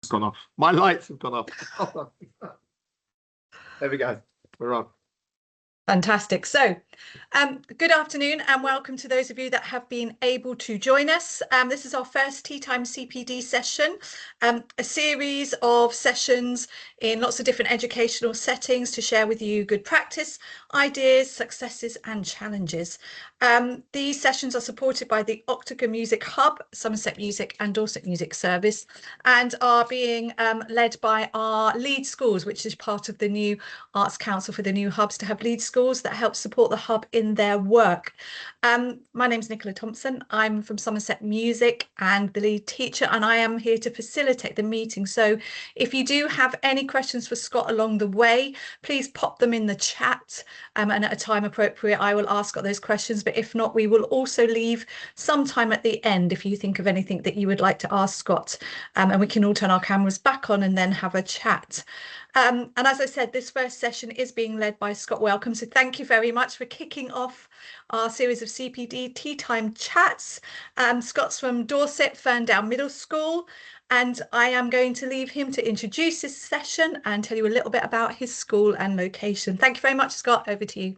gone off. My lights have gone off. There we go. We're on. Fantastic. So good afternoon and welcome to those of you that have been able to join us. This is our first Tea-Time CPD session, a series of sessions in lots of different educational settings to share with you good practice, ideas, successes and challenges. These sessions are supported by the Octagon Music Hub, Somerset Music and Dorset Music Service, and are being led by our lead schools, which is part of the new Arts Council for the new hubs to have lead schools that help support the hub in their work. My name is Nicola Thompson. I'm from Somerset Music and the lead teacher, and I am here to facilitate the meeting. So if you do have any questions for Scott along the way, please pop them in the chat, and at a time appropriate I will ask Scott those questions. But if not, we will also leave some time at the end if you think of anything that you would like to ask Scott, and we can all turn our cameras back on and then have a chat. And as I said, this first session is being led by Scott Welcome. So thank you very much for kicking off our series of CPD Tea Time chats. Scott's from Dorset, Ferndown Middle School, and I am going to leave him to introduce this session and tell you a little bit about his school and location. Thank you very much, Scott. Over to you.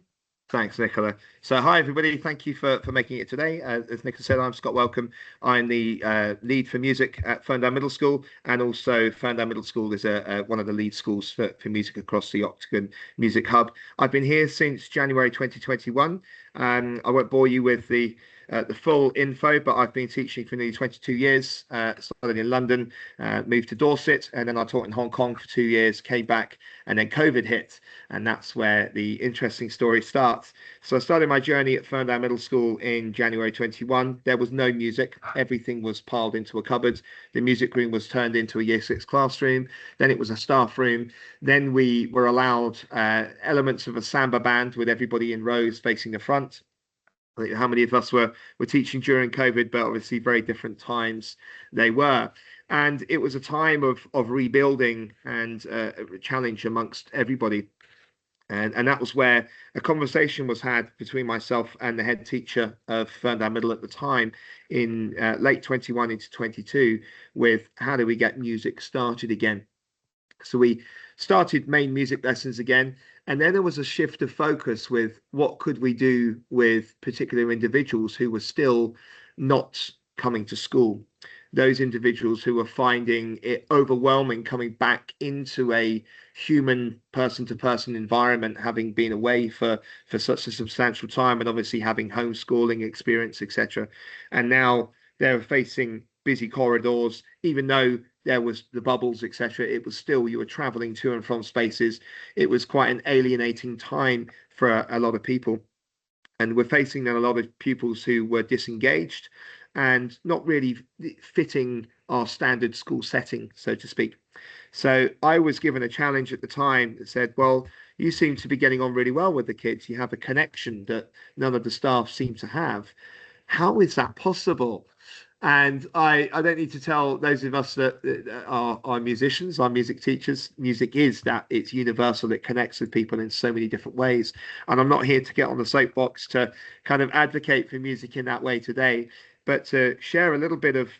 Thanks, Nicola. So hi, everybody. Thank you for making it today. As Nicola said, I'm Scott Welcome. I'm the lead for music at Ferndown Middle School, and also Ferndown Middle School is one of the lead schools for music across the Octagon Music Hub. I've been here since January 2021. I won't bore you with the full info, but I've been teaching for nearly 22 years, started in London, moved to Dorset, and then I taught in Hong Kong for 2 years, came back, and then COVID hit, and that's where the interesting story starts. So I started my journey at Ferndown Middle School in January 21. There was no music. Everything was piled into a cupboard. The music room was turned into a Year 6 classroom. Then it was a staff room. Then we were allowed elements of a samba band with everybody in rows facing the front. How many of us were teaching during COVID, but obviously very different times they were. And it was a time of rebuilding and a challenge amongst everybody. And that was where a conversation was had between myself and the head teacher of Ferndown Middle at the time in late 21 into 22 with how do we get music started again. So we started main music lessons again. And then there was a shift of focus with what could we do with particular individuals who were still not coming to school. Those individuals who were finding it overwhelming coming back into a human person-to-person environment, having been away for such a substantial time and obviously having homeschooling experience, etc. And now they're facing busy corridors, even though there was the bubbles, etc. It was still, you were traveling to and from spaces. It was quite an alienating time for a lot of people. And we're facing then a lot of pupils who were disengaged and not really fitting our standard school setting, so to speak. So I was given a challenge at the time that said, well, you seem to be getting on really well with the kids. You have a connection that none of the staff seem to have. How is that possible? And I don't need to tell those of us that are musicians, are music teachers, music is that it's universal. It connects with people in so many different ways. And I'm not here to get on the soapbox to kind of advocate for music in that way today, but to share a little bit of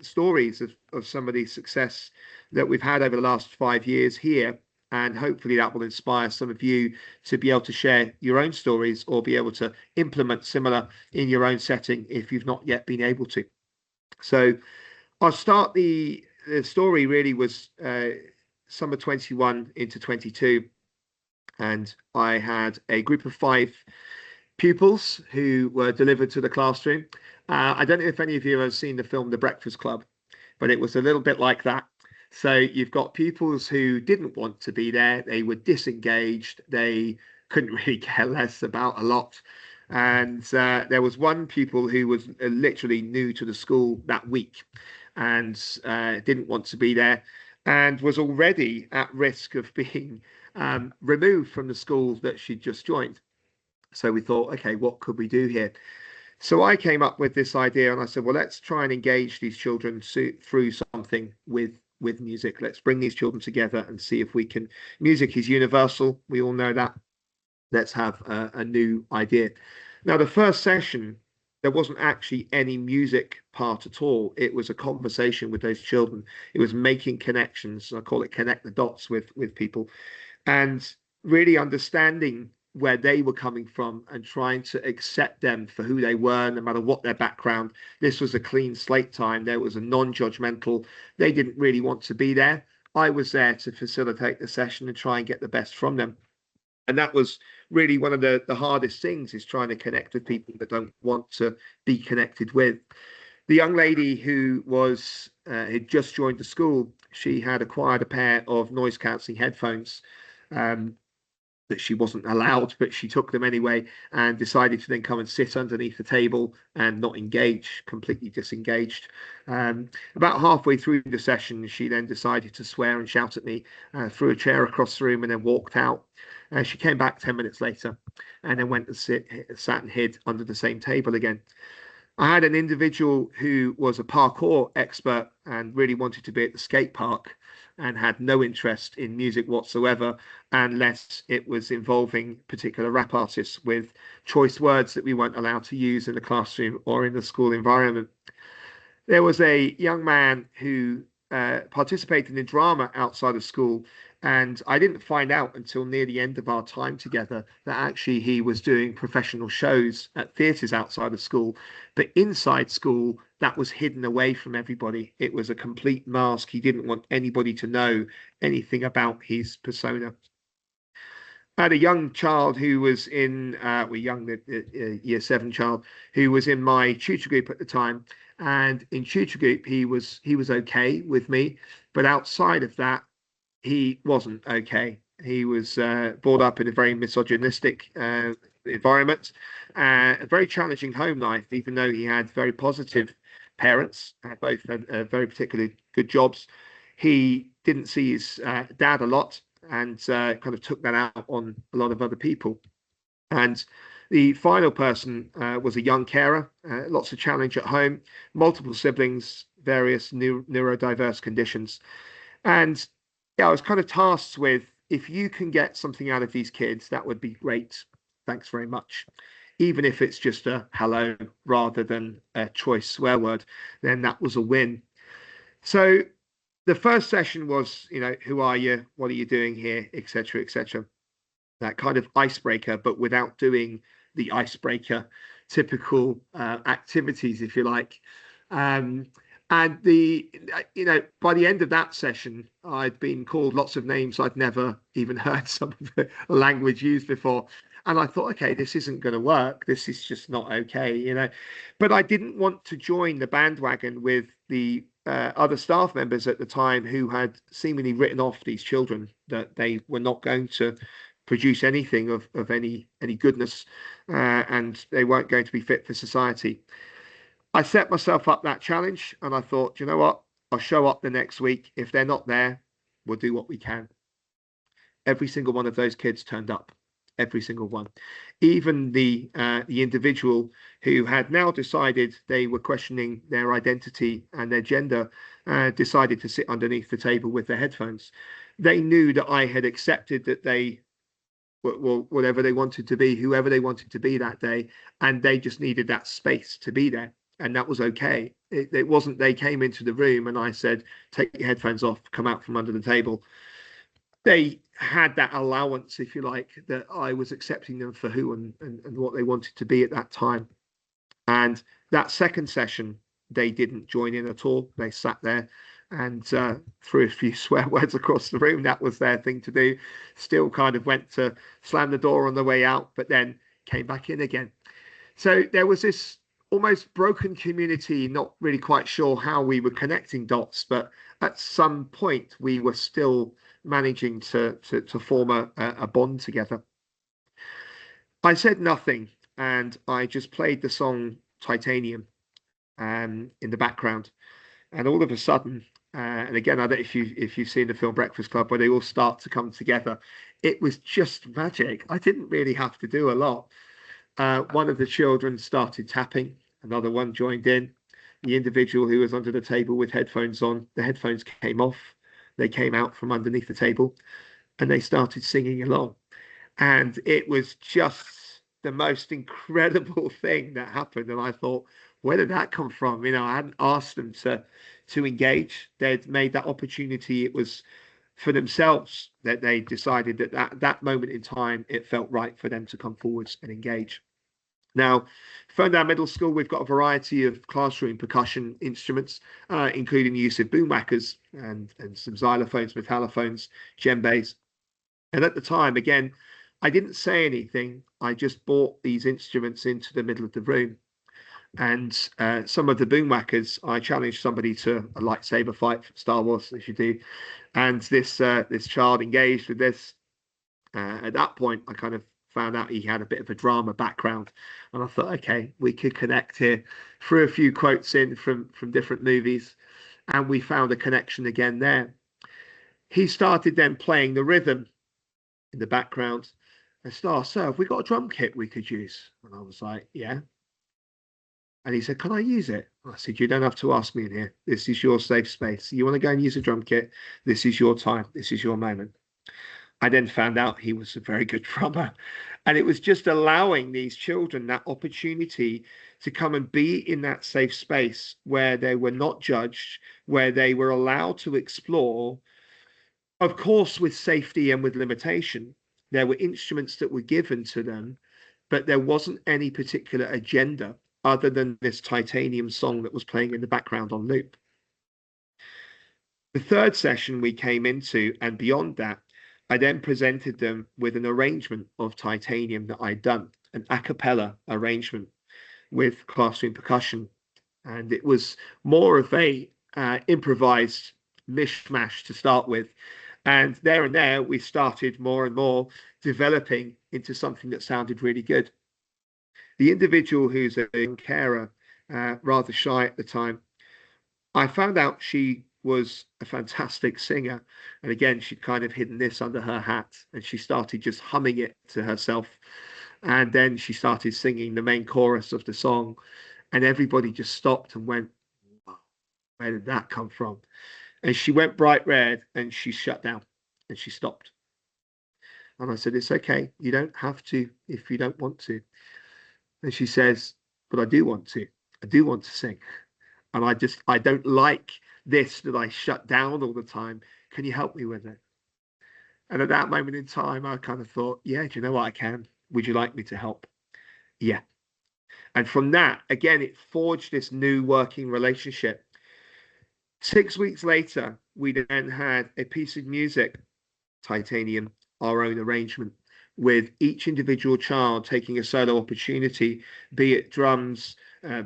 stories of some of the success that we've had over the last 5 years here. And hopefully that will inspire some of you to be able to share your own stories or be able to implement similar in your own setting if you've not yet been able to. So I'll start the story really was summer 21 into 22. And I had a group of 5 pupils who were delivered to the classroom. I don't know if any of you have seen the film The Breakfast Club, but it was a little bit like that. So you've got pupils who didn't want to be there. They were disengaged. They couldn't really care less about a lot. And there was one pupil who was literally new to the school that week and didn't want to be there and was already at risk of being removed from the school that she'd just joined. So we thought, okay, what could we do here? So I came up with this idea and I said, well, let's try and engage these children through something with music. Let's bring these children together and see if we can. Music is universal. We all know that. Let's have a new idea. Now, the first session there wasn't actually any music part at all. It was a conversation with those children. It was making connections. I call it connect the dots with people, and really understanding where they were coming from and trying to accept them for who they were, no matter what their background. This was a clean slate time. There was a non-judgmental. They didn't really want to be there. I was there to facilitate the session and try and get the best from them. And that was really one of the hardest things, is trying to connect with people that don't want to be connected with. The young lady who was had just joined the school, she had acquired a pair of noise cancelling headphones that she wasn't allowed, but she took them anyway and decided to then come and sit underneath the table and not engage, completely disengaged. About halfway through the session, she then decided to swear and shout at me, threw a chair across the room and then walked out. She came back 10 minutes later and then went and sat and hid under the same table again. I had an individual who was a parkour expert and really wanted to be at the skate park and had no interest in music whatsoever, unless it was involving particular rap artists with choice words that we weren't allowed to use in the classroom or in the school environment. There was a young man who participated in drama outside of school, and I didn't find out until near the end of our time together that actually he was doing professional shows at theatres outside of school. But inside school, that was hidden away from everybody. It was a complete mask. He didn't want anybody to know anything about his persona. I had a young child who was in, year 7 child, who was in my tutor group at the time. And in tutor group, he was okay with me, but outside of that, he wasn't okay. He was brought up in a very misogynistic environment, a very challenging home life, even though he had very positive parents, both had very particularly good jobs. He didn't see his dad a lot, and kind of took that out on a lot of other people. And the final person was a young carer, lots of challenge at home, multiple siblings, various neurodiverse conditions. And yeah, I was kind of tasked with, if you can get something out of these kids, that would be great. Thanks very much. Even if it's just a hello rather than a choice swear word, then that was a win. So the first session was, who are you? What are you doing here? Etc. etc. That kind of icebreaker, but without doing the icebreaker typical activities, if you like. And by the end of that session, I'd been called lots of names I'd never even heard some of the language used before. And I thought, okay, this isn't going to work. This is just not okay, But I didn't want to join the bandwagon with the other staff members at the time who had seemingly written off these children, that they were not going to produce anything of any goodness, and they weren't going to be fit for society. I set myself up that challenge, and I thought, you know what? I'll show up the next week. If they're not there, we'll do what we can. Every single one of those kids turned up. Every single one. Even the individual who had now decided they were questioning their identity and their gender decided to sit underneath the table with their headphones. They knew that I had accepted that they were whatever they wanted to be, whoever they wanted to be that day, and they just needed that space to be there. And that was okay. It wasn't they came into the room and I said, take your headphones off, come out from under the table. They had that allowance, if you like, that I was accepting them for who and what they wanted to be at that time. And that second session, they didn't join in at all. They sat there and threw a few swear words across the room. That was their thing to do. Still kind of went to slam the door on the way out, but then came back in again. So there was this almost broken community, not really quite sure how we were connecting dots, but at some point we were still managing to form a bond together. I said nothing, and I just played the song Titanium in the background. And all of a sudden, and again, I don't know if you've seen the film Breakfast Club, where they all start to come together. It was just magic. I didn't really have to do a lot. One of the children started tapping, another one joined in. The individual who was under the table with headphones on, the headphones came off. They came out from underneath the table and they started singing along. And it was just the most incredible thing that happened. And I thought, where did that come from? I hadn't asked them to engage. They'd made that opportunity. It was for themselves that they decided that moment in time, it felt right for them to come forwards and engage. Now, Ferndown Middle School, we've got a variety of classroom percussion instruments, including the use of boom whackers and some xylophones, metallophones, djembes. And at the time, again, I didn't say anything. I just brought these instruments into the middle of the room. And some of the boom whackers, I challenged somebody to a lightsaber fight from Star Wars, as you do. And this child engaged with this. At that point, I kind of found out he had a bit of a drama background, and I thought, okay, we could connect here. Threw a few quotes in from different movies, and we found a connection again there. He started then playing the rhythm in the background. And so have we got a drum kit we could use? And I was like, yeah. And he said, can I use it? I said, you don't have to ask me in here. This is your safe space. You want to go and use a drum kit? This is your time. This is your moment. I then found out he was a very good drummer. And it was just allowing these children that opportunity to come and be in that safe space where they were not judged, where they were allowed to explore, of course, with safety and with limitation. There were instruments that were given to them, but there wasn't any particular agenda other than this titanium song that was playing in the background on loop. The third session we came into, and beyond that, I then presented them with an arrangement of titanium that I'd done, an a cappella arrangement with classroom percussion. And it was more of a improvised mishmash to start with. And there, we started more and more developing into something that sounded really good. The individual who's a young carer, rather shy at the time, I found out she was a fantastic singer. And again, she'd kind of hidden this under her hat, and she started just humming it to herself. And then she started singing the main chorus of the song, and everybody just stopped and went, wow, where did that come from? And she went bright red and she shut down and she stopped. And I said, it's okay. You don't have to if you don't want to. And she says, but I do want to. I do want to sing. And I don't like this, that I shut down all the time. Can you help me with it? And at that moment in time, I kind of thought, yeah, do you know what? I can. Would you like me to help? Yeah. And from that, again, it forged this new working relationship. 6 weeks later, we then had a piece of music, titanium, our own arrangement, with each individual child taking a solo opportunity, be it drums,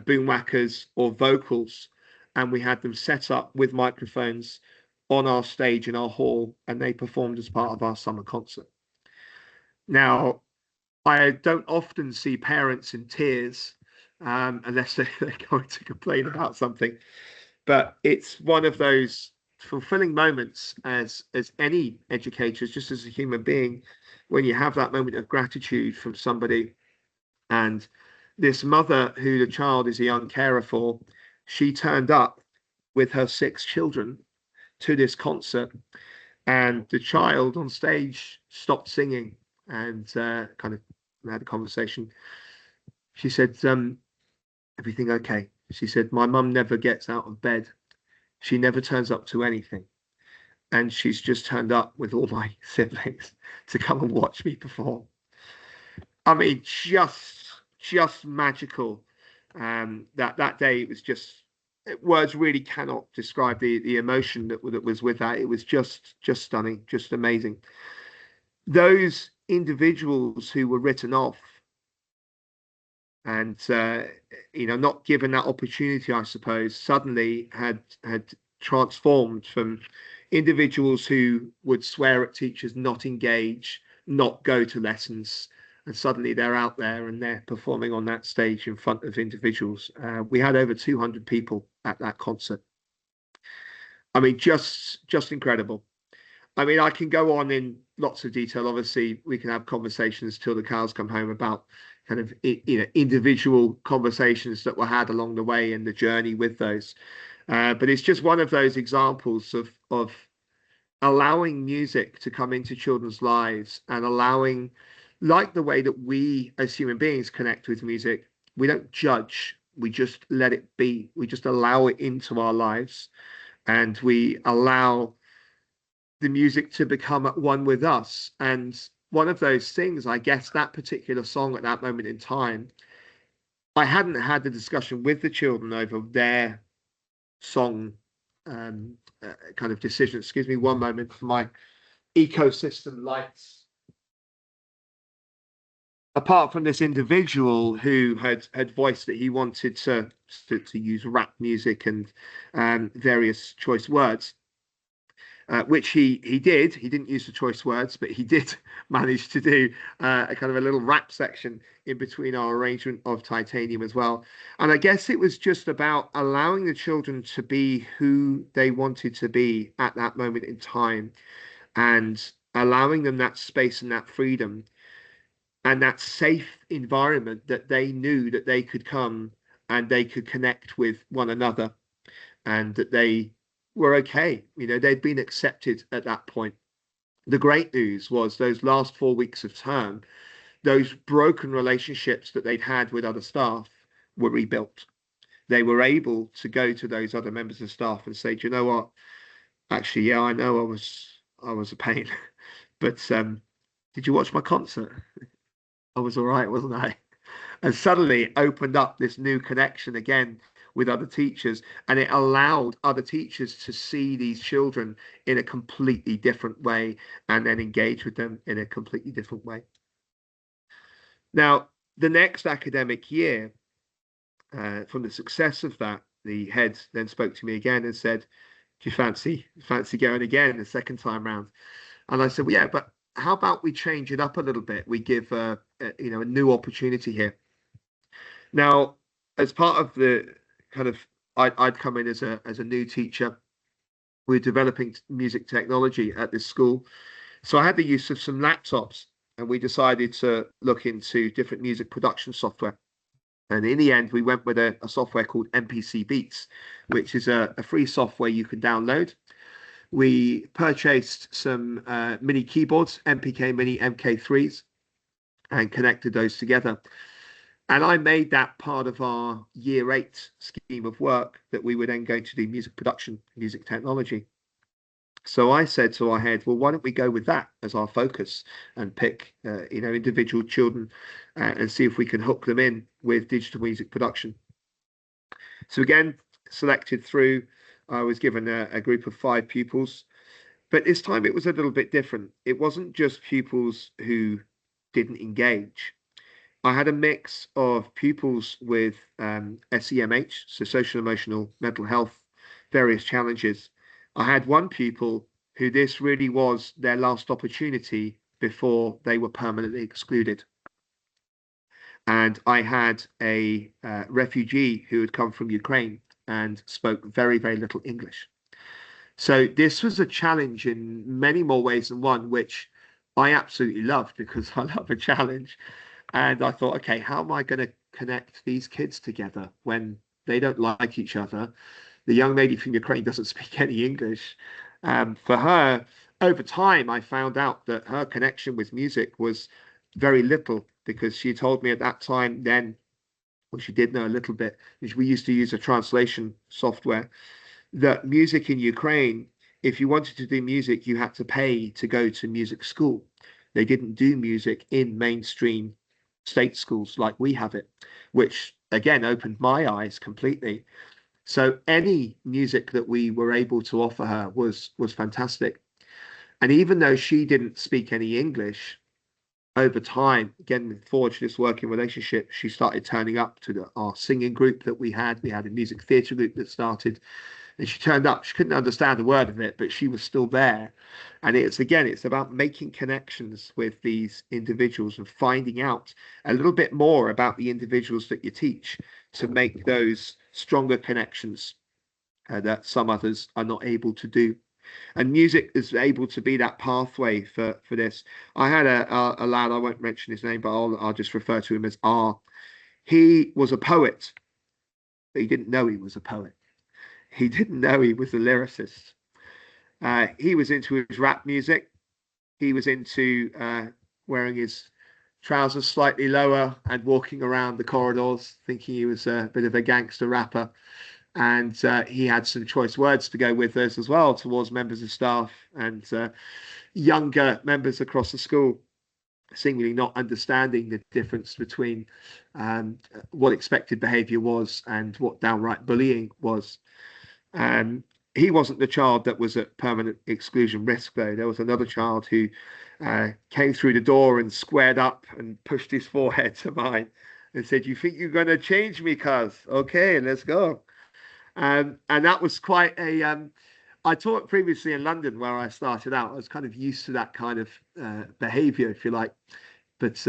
boom whackers, or vocals. And we had them set up with microphones on our stage in our hall, and they performed as part of our summer concert. Now, I don't often see parents in tears unless they're going to complain about something. But it's one of those fulfilling moments as any educator, just as a human being, when you have that moment of gratitude from somebody. And this mother, who the child is a young carer for, she turned up with her 6 children to this concert, and the child on stage stopped singing and kind of had a conversation. She said, everything okay? She said, my mum never gets out of bed. She never turns up to anything. And she's just turned up with all my siblings to come and watch me perform. I mean, just magical. That day, it was just, words really cannot describe the emotion that was with that. It was just stunning, just amazing. Those individuals who were written off and not given that opportunity, I suppose, suddenly had transformed from individuals who would swear at teachers, not engage, not go to lessons, and suddenly they're out there and they're performing on that stage in front of individuals. We had over 200 people at that concert. I mean, just incredible. I mean, I can go on in lots of detail. Obviously, we can have conversations till the cows come home about kind of individual conversations that were had along the way in the journey with those. But it's just one of those examples of allowing music to come into children's lives and allowing like the way that we as human beings connect with music, we don't judge. We just let it be. We just allow it into our lives, and we allow the music to become at one with us. And one of those things, I guess, that particular song at that moment in time, I hadn't had the discussion with the children over their song kind of decision. Excuse me one moment for my ecosystem lights. Apart from this individual who had voiced that he wanted to use rap music and various choice words, which he did. He didn't use the choice words, but he did manage to do a kind of a little rap section in between our arrangement of Titanium as well. And I guess it was just about allowing the children to be who they wanted to be at that moment in time, and allowing them that space and that freedom and that safe environment that they knew that they could come and they could connect with one another, and that they were okay. You know, they'd been accepted at that point. The great news was those last 4 weeks of term, those broken relationships that they'd had with other staff were rebuilt. They were able to go to those other members of staff and say, do you know what? Actually, yeah, I know I was a pain, but did you watch my concert? I was all right, wasn't I? And suddenly opened up this new connection again with other teachers, and it allowed other teachers to see these children in a completely different way and then engage with them in a completely different way. Now, the next academic year, from the success of that, the head then spoke to me again and said, do you fancy going again the second time round? And I said, well, yeah, but how about we change it up a little bit? We give a new opportunity here. Now, as part of the kind of, I'd come in as a new teacher. We're developing music technology at this school, so I had the use of some laptops, and we decided to look into different music production software. And in the end, we went with a software called MPC Beats, which is a free software you can download. We purchased some mini keyboards, MPK Mini MK3s, and connected those together. And I made that part of our year 8 scheme of work, that we were then going to do music production, music technology. So I said to our head, well, why don't we go with that as our focus and pick, individual children and see if we can hook them in with digital music production. So again, selected through, I was given a group of 5 pupils, but this time it was a little bit different. It wasn't just pupils who didn't engage. I had a mix of pupils with SEMH, so social, emotional, mental health, various challenges. I had one pupil who this really was their last opportunity before they were permanently excluded. And I had a refugee who had come from Ukraine and spoke very, very little English. So this was a challenge in many more ways than one, which I absolutely loved because I love a challenge. And I thought, okay, how am I going to connect these kids together when they don't like each other? The young lady from Ukraine doesn't speak any English. For her, over time, I found out that her connection with music was very little, because she told me at that time then, well, she did know a little bit, because we used to use a translation software, that music in Ukraine, if you wanted to do music, you had to pay to go to music school. They didn't do music in mainstream state schools like we have it, which again opened my eyes completely. So any music that we were able to offer her was fantastic. And even though she didn't speak any English, over time, again, forged this working relationship, she started turning up to our singing group that we had. We had a music theatre group that started, and she turned up. She couldn't understand a word of it, but she was still there. And it's about making connections with these individuals and finding out a little bit more about the individuals that you teach, to make those stronger connections that some others are not able to do. And music is able to be that pathway for this. I had a lad, I won't mention his name, but I'll just refer to him as R. He was a poet, but he didn't know he was a poet. He didn't know he was a lyricist. He was into his rap music. He was into wearing his trousers slightly lower and walking around the corridors, thinking he was a bit of a gangster rapper. And he had some choice words to go with us as well towards members of staff and younger members across the school, seemingly not understanding the difference between what expected behaviour was and what downright bullying was. He wasn't the child that was at permanent exclusion risk, though. There was another child who came through the door and squared up and pushed his forehead to mine and said, "You think you're going to change me, cuz? Okay, let's go." And that was quite a. I taught previously in London where I started out. I was kind of used to that kind of behaviour, if you like. But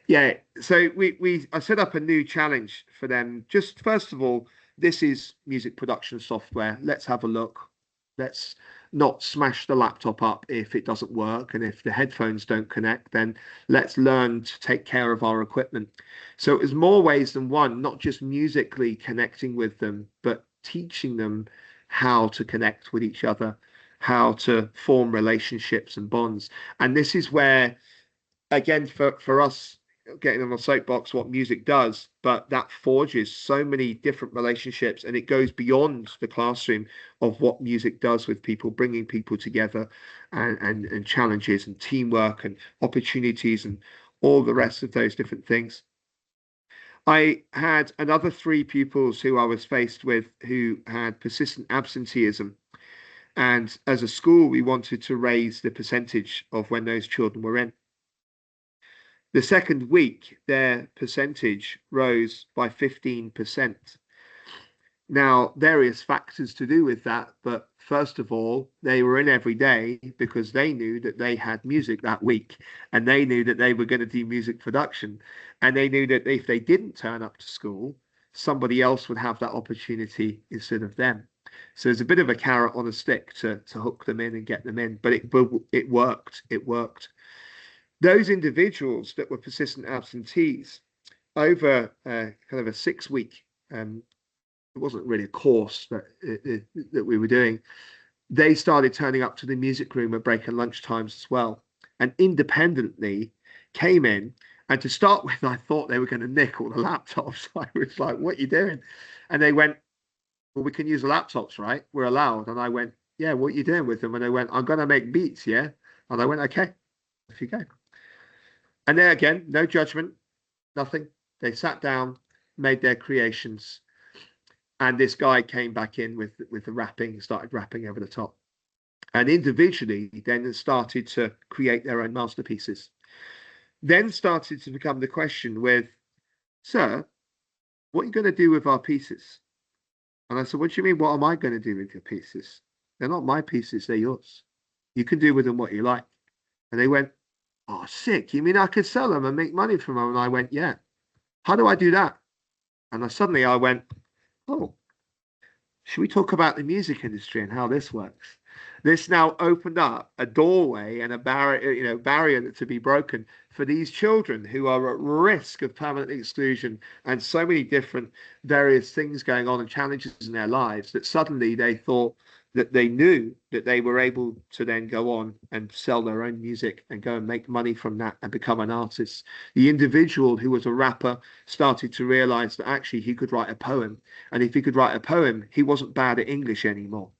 yeah, so I set up a new challenge for them. Just first of all, this is music production software. Let's have a look. Let's not smash the laptop up if it doesn't work, and if the headphones don't connect, then let's learn to take care of our equipment. So it was more ways than one, not just musically connecting with them, but teaching them how to connect with each other, how to form relationships and bonds. And this is where, again, for us, getting on the soapbox, what music does, but that forges so many different relationships, and it goes beyond the classroom of what music does with people, bringing people together, and challenges and teamwork and opportunities and all the rest of those different things. I had another 3 pupils who I was faced with who had persistent absenteeism. And as a school, we wanted to raise the percentage of when those children were in. The second week, their percentage rose by 15%. Now, various factors to do with that, but first of all, they were in every day because they knew that they had music that week, and they knew that they were going to do music production, and they knew that if they didn't turn up to school, somebody else would have that opportunity instead of them. So there's a bit of a carrot on a stick to hook them in and get them in, but it worked. It worked. Those individuals that were persistent absentees, over kind of a 6-week, it wasn't really a course that we were doing, they started turning up to the music room at break and lunch times as well, and independently came in. And to start with, I thought they were going to nick all the laptops. I was like, "What are you doing?" And they went, "Well, we can use the laptops, right? We're allowed." And I went, "Yeah, what are you doing with them?" And they went, "I'm going to make beats, yeah." And I went, "Okay, off you go." And there again, no judgment, nothing. They sat down, made their creations, and this guy came back in with the rapping, started rapping over the top. And individually, then started to create their own masterpieces. Then started to become the question with, "Sir, what are you going to do with our pieces?" And I said, "What do you mean, what am I going to do with your pieces? They're not my pieces, they're yours. You can do with them what you like." And they went, "Oh, sick. You mean I could sell them and make money from them?" And I went, "Yeah." "How do I do that?" And suddenly I went, "Oh, should we talk about the music industry and how this works?" This now opened up a doorway and a barrier to be broken for these children who are at risk of permanent exclusion and so many different various things going on and challenges in their lives, that suddenly they thought that they knew that they were able to then go on and sell their own music and go and make money from that and become an artist. The individual who was a rapper started to realize that actually he could write a poem. And if he could write a poem, he wasn't bad at English anymore.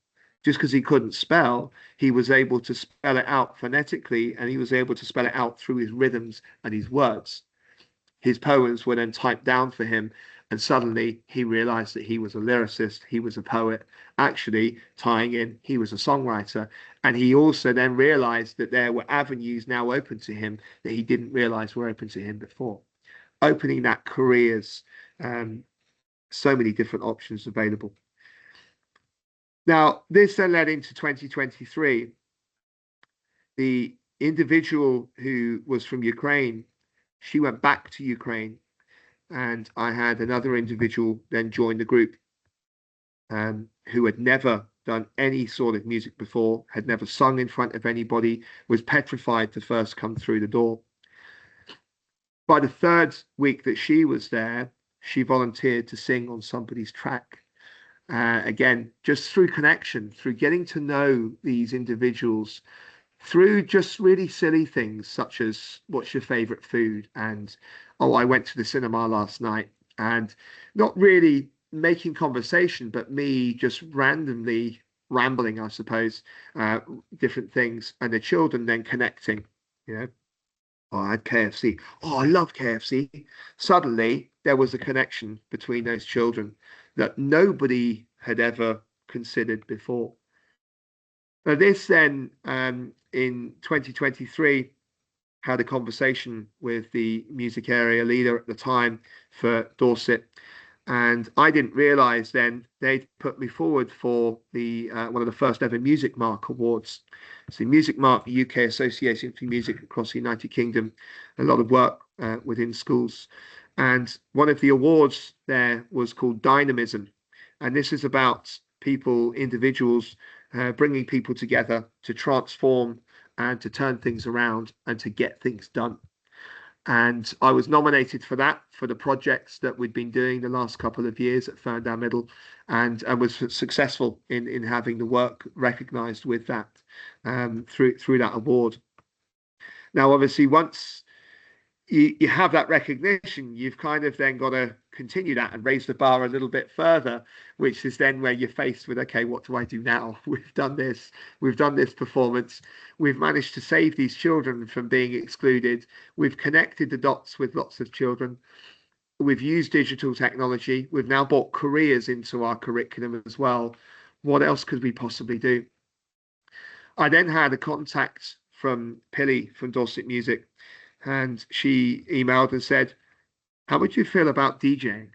Just because he couldn't spell, he was able to spell it out phonetically, and he was able to spell it out through his rhythms and his words. His poems were then typed down for him, and suddenly he realized that he was a lyricist, he was a poet, actually tying in, he was a songwriter. And he also then realized that there were avenues now open to him that he didn't realize were open to him before, opening that careers, so many different options available. Now, this then led into 2023. The individual who was from Ukraine, she went back to Ukraine, and I had another individual then join the group, who had never done any sort of music before, had never sung in front of anybody, was petrified to first come through the door. By the 3rd week that she was there, she volunteered to sing on somebody's track. Again, just through connection, through getting to know these individuals, through just really silly things such as what's your favorite food, and oh, I went to the cinema last night, and not really making conversation, but me just randomly rambling, I suppose, uh, different things, and the children then connecting, you know. Oh, I had KFC. Oh, I love KFC. Suddenly, there was a connection between those children that nobody had ever considered before. Now, this then, in 2023, had a conversation with the music area leader at the time for Dorset, and I didn't realise then they'd put me forward for the one of the first ever Music Mark Awards. So, Music Mark, the UK Association for Music across the United Kingdom, a lot of work within schools, and one of the awards there was called Dynamism, and this is about people, individuals, bringing people together to transform and to turn things around and to get things done. And I was nominated for that, for the projects that we'd been doing the last couple of years at Ferndown Middle, and was successful in having the work recognised with that, through that award. Now, obviously, once you have that recognition, you've kind of then got to continue that and raise the bar a little bit further, which is then where you're faced with, okay, what do I do now? We've done this performance, we've managed to save these children from being excluded, we've connected the dots with lots of children, we've used digital technology, we've now brought careers into our curriculum as well. What else could we possibly do? I then had a contact from Pilly from Dorset Music, and she emailed and said, how would you feel about DJing?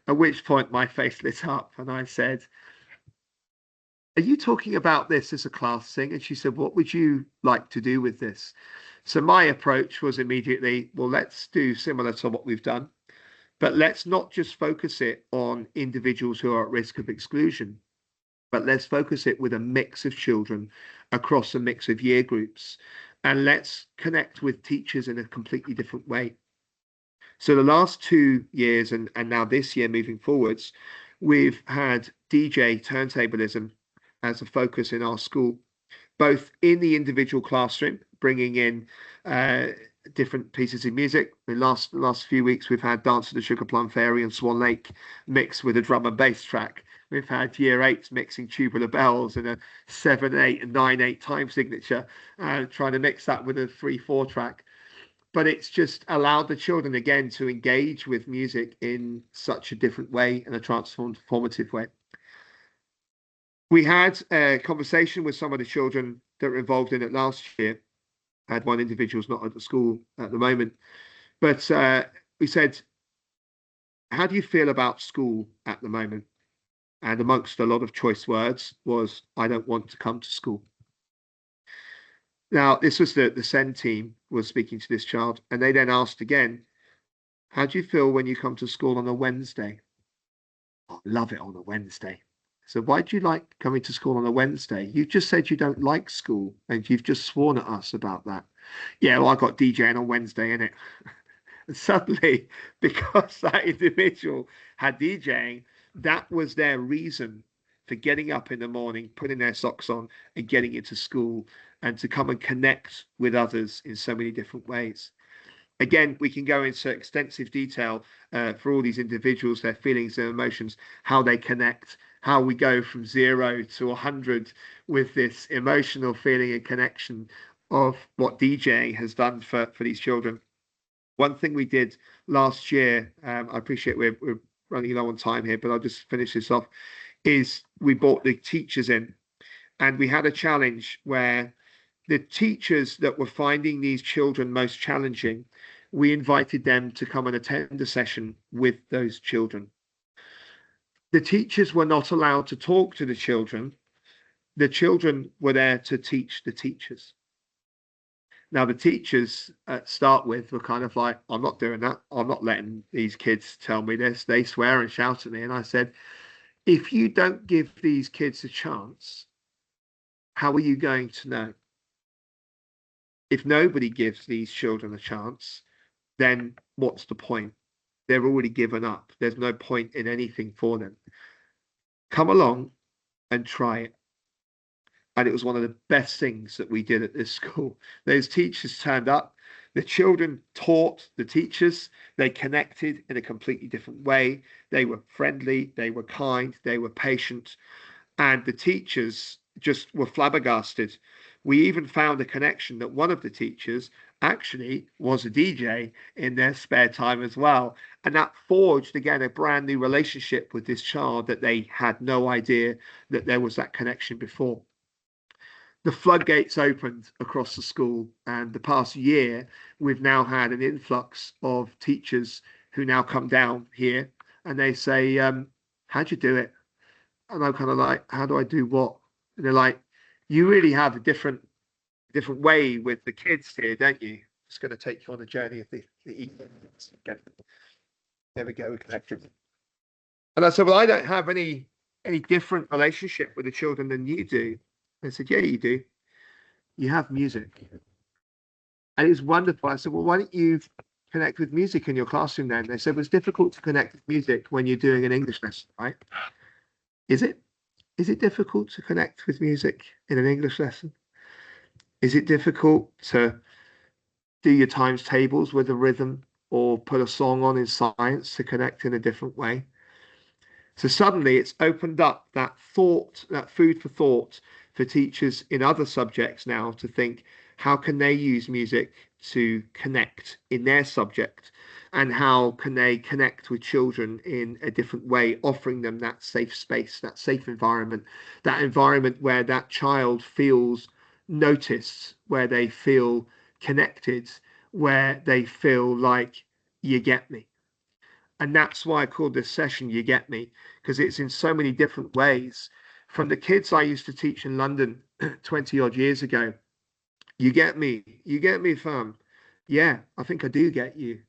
At which point my face lit up and I said, are you talking about this as a class thing? And she said, what would you like to do with this? So my approach was immediately, well, let's do similar to what we've done, but let's not just focus it on individuals who are at risk of exclusion, but let's focus it with a mix of children across a mix of year groups. And let's connect with teachers in a completely different way. So the last 2 years and now this year moving forwards, we've had DJ turntablism as a focus in our school, both in the individual classroom, bringing in different pieces of music. The last few weeks, we've had Dance of the Sugar Plum Fairy and Swan Lake mixed with a drum and bass track. We've had year 8s mixing Tubular Bells and a 7/8 and 9/8 time signature, trying to mix that with a 3/4 track. But it's just allowed the children again to engage with music in such a different way, in a transformative way. We had a conversation with some of the children that were involved in it last year. I had one individual's not at the school at the moment, but we said, how do you feel about school at the moment? And amongst a lot of choice words was, I don't want to come to school. Now, this was the SEND team was speaking to this child, and they then asked again, how do you feel when you come to school on a Wednesday? Oh, I love it on a Wednesday. So why do you like coming to school on a Wednesday? You've just said you don't like school, and you've just sworn at us about that. Yeah, well, I got DJing on Wednesday, innit? And suddenly, because that individual had DJing, that was their reason for getting up in the morning, putting their socks on, and getting into school, and to come and connect with others in so many different ways. Again, we can go into extensive detail for all these individuals, their feelings and emotions, how they connect, how we go from 0 to 100 with this emotional feeling and connection of what DJing has done for these children. One thing we did last year, I appreciate we're running low on time here, but I'll just finish this off, is we brought the teachers in, and we had a challenge where the teachers that were finding these children most challenging, we invited them to come and attend a session with those children. The teachers were not allowed to talk to the children. The children were there to teach the teachers. Now, the teachers at start with were kind of like, I'm not doing that. I'm not letting these kids tell me this. They swear and shout at me. And I said, if you don't give these kids a chance, how are you going to know? If nobody gives these children a chance, then what's the point? They're already given up. There's no point in anything for them. Come along and try it. And it was one of the best things that we did at this school. Those teachers turned up, the children taught the teachers, they connected in a completely different way. They were friendly, they were kind, they were patient, and the teachers just were flabbergasted. We even found a connection that one of the teachers actually was a DJ in their spare time as well. And that forged again a brand new relationship with this child that they had no idea that there was that connection before. The floodgates opened across the school, and the past year we've now had an influx of teachers who now come down here and they say, how'd you do it? And I'm kind of like, how do I do what? And they're like, you really have a different way with the kids here, don't you? It's going to take you on a journey of the evening. There we go, we connected. And I said, well, I don't have any different relationship with the children than you do. They said, yeah, you do. You have music. And it was wonderful. I said, well, why don't you connect with music in your classroom then? They said, well, it's difficult to connect with music when you're doing an English lesson, right? Is it? Is it difficult to connect with music in an English lesson? Is it difficult to do your times tables with a rhythm or put a song on in science to connect in a different way? So suddenly it's opened up that thought, that food for thought for teachers in other subjects now to think, how can they use music to connect in their subject? And how can they connect with children in a different way, offering them that safe space, that safe environment, that environment where that child feels noticed, where they feel connected, where they feel like you get me. And that's why I called this session You Get Me, because it's in so many different ways. From the kids I used to teach in London 20 odd years ago, you get me, fam. Yeah, I think I do get you,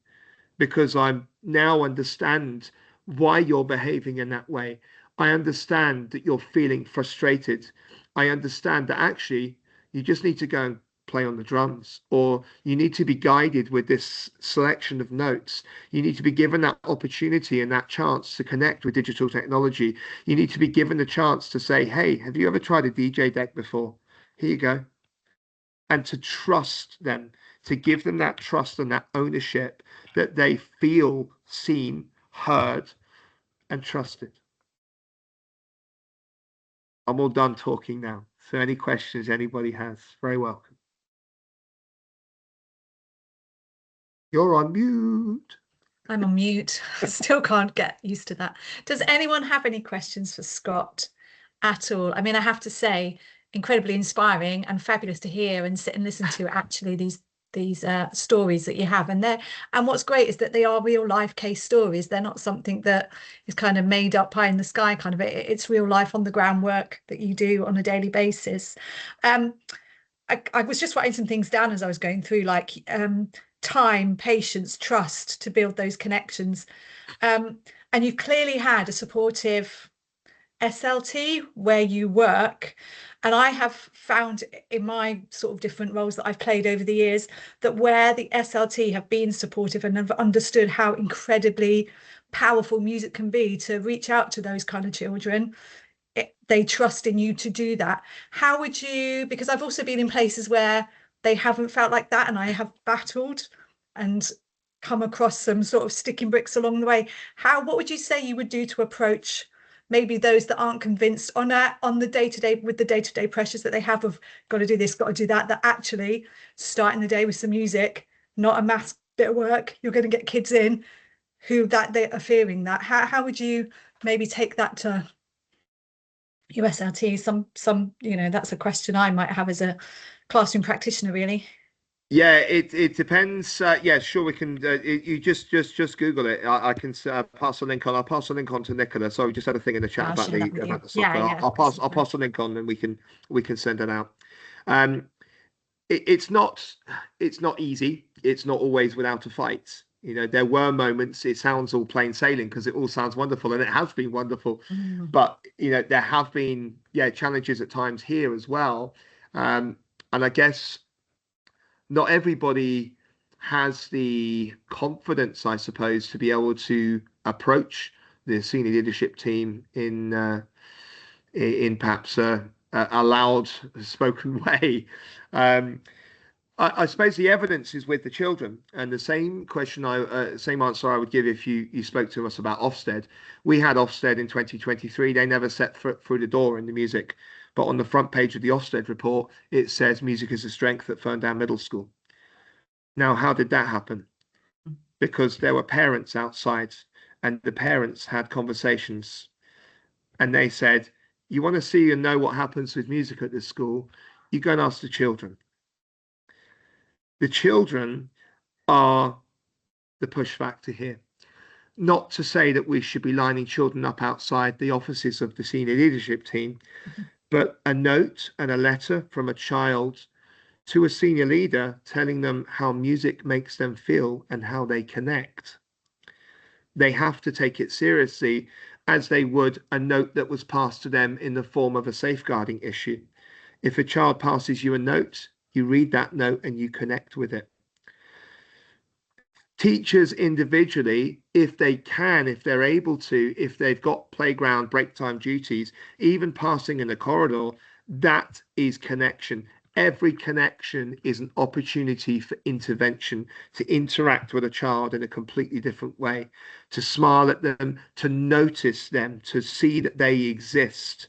because I now understand why you're behaving in that way. I understand that you're feeling frustrated. I understand that actually you just need to go and play on the drums, or you need to be guided with this selection of notes. You need to be given that opportunity and that chance to connect with digital technology. You need to be given the chance to say, hey, have you ever tried a DJ deck before? Here you go. And to trust them, to give them that trust and that ownership that they feel seen, heard, and trusted. I'm all done talking now. So any questions anybody has, very welcome. You're on mute. I'm on mute. Still can't get used to that. Does anyone have any questions for Scott at all? I mean, I have to say, incredibly inspiring and fabulous to hear and sit and listen to actually these stories that you have. And what's great is that they are real life case stories. They're not something that is kind of made up pie in the sky kind of it's real life on the ground work that you do on a daily basis. I was just writing some things down as I was going through, like time, patience, trust to build those connections. And you clearly had a supportive SLT where you work. And I have found in my sort of different roles that I've played over the years that where the SLT have been supportive and have understood how incredibly powerful music can be to reach out to those kind of children, they trust in you to do that. How would you, because I've also been in places where they haven't felt like that, and I have battled and come across some sort of sticking bricks along the way. What would you say you would do to approach maybe those that aren't convinced on the day-to-day, with the day-to-day pressures that they have of got to do this, got to do that, that actually starting the day with some music, not a maths bit of work, you're going to get kids in who that they are fearing that. How would you maybe take that to USLT? Some that's a question I might have as a classroom practitioner, really. Yeah, it depends. Yeah, sure, we can. You just Google it. I can pass a link on. I'll pass a link on to Nicola. So we just had a thing in the chat I'll about share that with you. the software. Yeah. I'll pass a link on, and we can send it out. Um, it's not easy. It's not always without a fight. There were moments. It sounds all plain sailing because it all sounds wonderful, and it has been wonderful. But there have been challenges at times here as well. And I guess not everybody has the confidence, I suppose, to be able to approach the senior leadership team in perhaps a loud spoken way. Um, I suppose the evidence is with the children, and the same question same answer I would give if you spoke to us about Ofsted. We had Ofsted in 2023. They never set foot through the door in the music, but on the front page of the Ofsted report, it says music is a strength at Ferndown Middle School. Now, how did that happen? Because there were parents outside, and the parents had conversations, and they said, "You want to see and know what happens with music at this school? You go and ask the children." The children are the push factor here. Not to say that we should be lining children up outside the offices of the senior leadership team, but a note and a letter from a child to a senior leader telling them how music makes them feel and how they connect. They have to take it seriously as they would a note that was passed to them in the form of a safeguarding issue. If a child passes you a note, you read that note and you connect with it. Teachers individually, if they can, if they're able to, if they've got playground break time duties, even passing in the corridor, that is connection. Every connection is an opportunity for intervention, to interact with a child in a completely different way, to smile at them, to notice them, to see that they exist.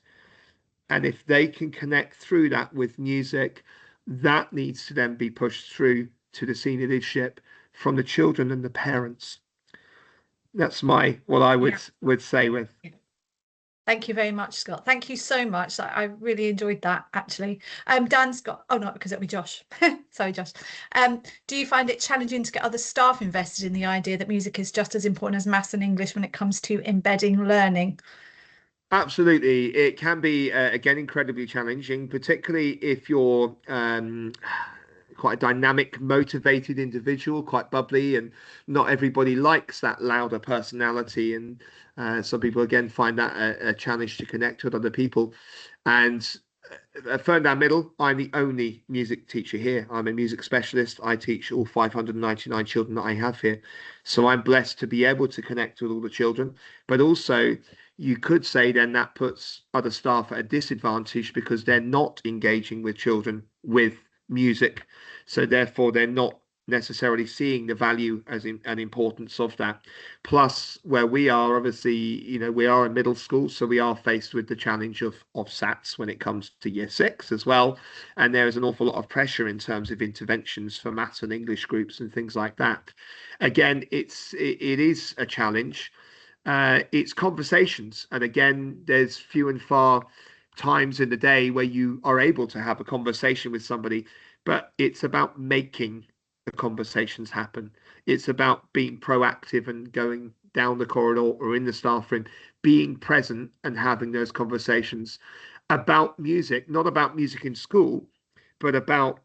And if they can connect through that with music, that needs to then be pushed through to the senior leadership from the children and the parents. That's what I would say with. Thank you very much, Scott. Thank you so much. I really enjoyed that, actually. Dan's got, oh no, because it'll be Josh. Sorry, Josh. Do you find it challenging to get other staff invested in the idea that music is just as important as maths and English when it comes to embedding learning? Absolutely. It can be, again, incredibly challenging, particularly if you're quite a dynamic, motivated individual, quite bubbly, and not everybody likes that louder personality. And some people, again, find that a challenge to connect with other people. And at Ferndown Middle, I'm the only music teacher here. I'm a music specialist. I teach all 599 children that I have here. So I'm blessed to be able to connect with all the children. But also, you could say then that puts other staff at a disadvantage because they're not engaging with children with music. So therefore, they're not necessarily seeing the value as in and importance of that. Plus, where we are, obviously, we are a middle school, so we are faced with the challenge of SATs when it comes to year 6 as well. And there is an awful lot of pressure in terms of interventions for maths and English groups and things like that. Again, it is a challenge. It's conversations, and again, there's few and far times in the day where you are able to have a conversation with somebody, but it's about making the conversations happen. It's about being proactive and going down the corridor or in the staff room, being present and having those conversations about music, not about music in school, but about,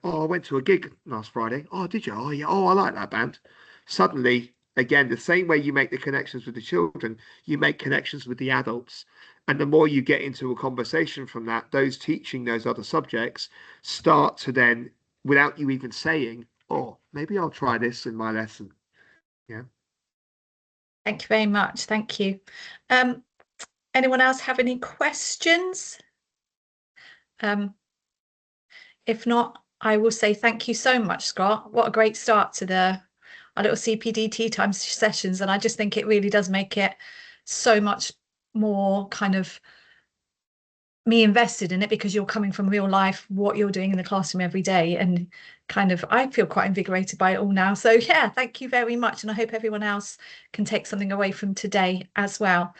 oh, I went to a gig last Friday. Oh, did you? Oh, yeah. Oh, I like that band. Suddenly, again, the same way you make the connections with the children, you make connections with the adults. And the more you get into a conversation from that, those teaching those other subjects start to then, without you even saying, oh, maybe I'll try this in my lesson. Yeah. Thank you very much. Thank you. Anyone else have any questions? If not, I will say thank you so much, Scott. What a great start to our little CPD tea time sessions. And I just think it really does make it so much more kind of me invested in it, because you're coming from real life, what you're doing in the classroom every day, and kind of I feel quite invigorated by it all now. So yeah, thank you very much, and I hope everyone else can take something away from today as well.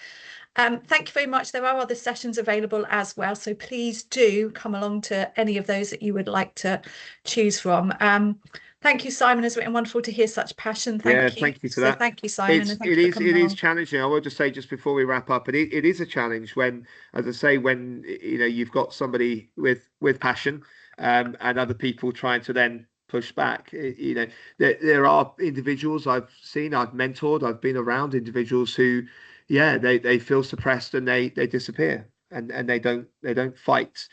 Thank you very much. There are other sessions available as well, so please do come along to any of those that you would like to choose from. Thank you, Simon. It's been wonderful to hear such passion. Thank you. Thank you for that. Thank you, Simon. It is challenging. I will just say, just before we wrap up, it is a challenge when, as I say, when you've got somebody with passion, and other people trying to then push back. There are individuals I've seen, I've mentored, I've been around individuals who, they feel suppressed and they disappear and they don't fight.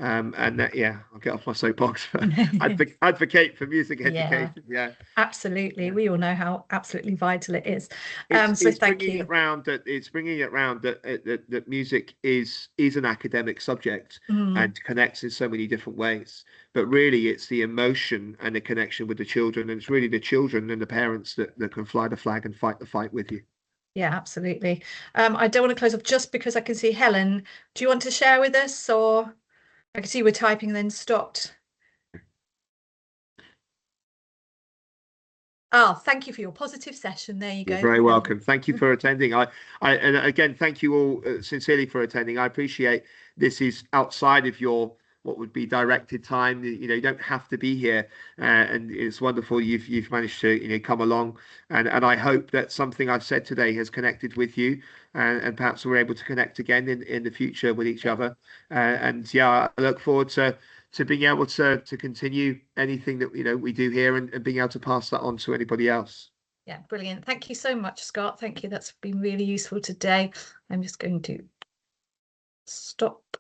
And that, yeah, I'll get off my soapbox. Advocate for music Yeah, education. Yeah, absolutely. yeah. We all know how absolutely vital it is. It's So it's thank bringing you. it round that that music is an academic subject Mm, and connects in so many different ways. But really, it's the emotion and the connection with the children, and it's really the children and the parents that can fly the flag and fight the fight with you. yeah, absolutely. I don't want to close off just because I can see Helen. Do you want to share with us, or I can see we're typing and then stopped. Oh, thank you for your positive session. There you You're go, very Helen. welcome. Thank you for attending. And again, thank you all sincerely for attending. I appreciate this is outside of your what would be directed time. You know, you don't have to be here, and it's wonderful you've managed to come along. And I hope that something I've said today has connected with you, and perhaps we're able to connect again in the future with each Yeah. other. And yeah, I look forward to being able to continue anything that we do here and being able to pass that on to anybody else. Yeah, brilliant. Thank you so much, Scott. Thank you. That's been really useful today. I'm just going to stop.